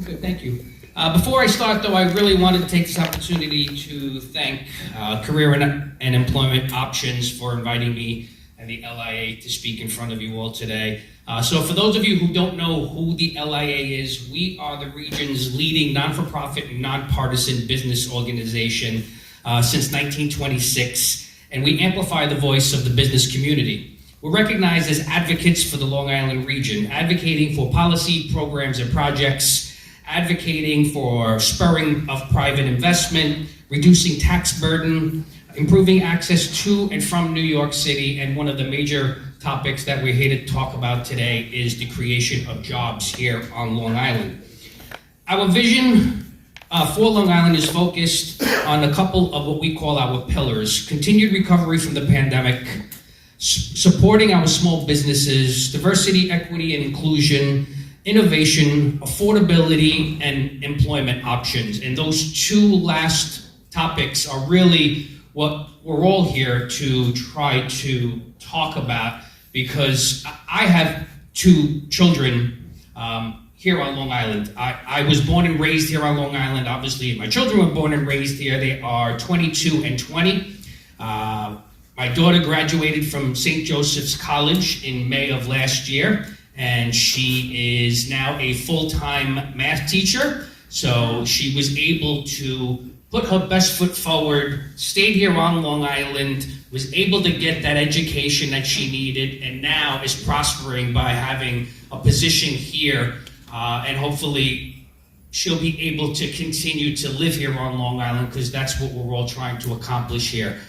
Good, thank you. Before I start, though, I really wanted to take this opportunity to thank Career and Employment Options for inviting me and the LIA to speak in front of you all today. So for those of you who don't know who the LIA is, we are the region's leading non-for-profit and nonpartisan business organization since 1926, and we amplify the voice of the business community. We're recognized as advocates for the Long Island region, advocating for policy, programs, and projects, advocating for spurring of private investment, reducing tax burden, improving access to and from New York City, and one of the major topics that we're here to talk about today is the creation of jobs here on Long Island. Our vision for Long Island is focused on a couple of what we call our pillars: continued recovery from the pandemic, supporting our small businesses, diversity, equity, and inclusion, innovation, affordability, and employment options. And those two last topics are really what we're all here to try to talk about, because I have two children here on Long Island. I was born and raised here on Long Island. Obviously, my children were born and raised here. They are 22 and 20. My daughter graduated from St. Joseph's College in May of last year, and she is now a full-time math teacher. So she was able to put her best foot forward, stayed here on Long Island, was able to get that education that she needed, and now is prospering by having a position here, and hopefully she'll be able to continue to live here on Long Island, because that's what we're all trying to accomplish here.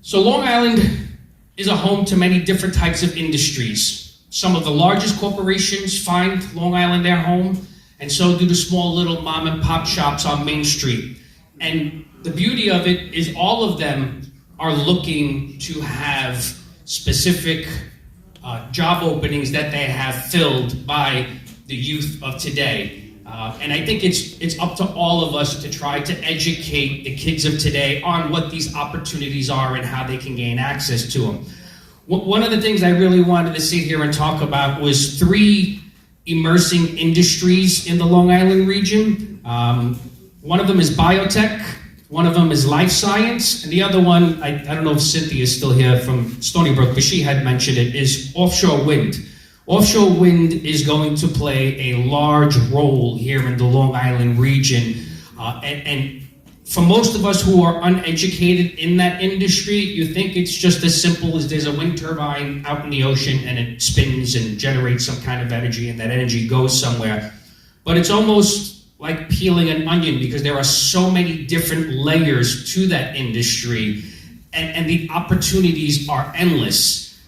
So Long Island is a home to many different types of industries. Some of the largest corporations find Long Island their home, and so do the small little mom and pop shops on Main Street. And the beauty of it is all of them are looking to have specific job openings that they have filled by the youth of today. And I think it's up to all of us to try to educate the kids of today on what these opportunities are and how they can gain access to them. One of the things I really wanted to sit here and talk about was three immersing industries in the Long Island region. One of them is biotech, one of them is life science, and the other one, I don't know if Cynthia is still here from Stony Brook, but she had mentioned it, is offshore wind. Offshore wind is going to play a large role here in the Long Island region. And for most of us who are uneducated in that industry, you think it's just as simple as there's a wind turbine out in the ocean and it spins and generates some kind of energy, and that energy goes somewhere. But it's almost like peeling an onion, because there are so many different layers to that industry, and the opportunities are endless.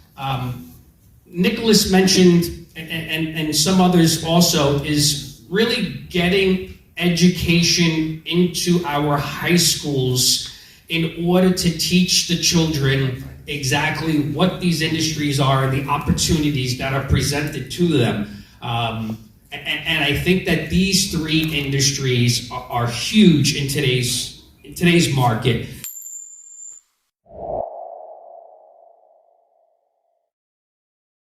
Nicholas mentioned, and some others also, is really getting education into our high schools in order to teach the children exactly what these industries are and the opportunities that are presented to them. And I think that these three industries are huge in today's market.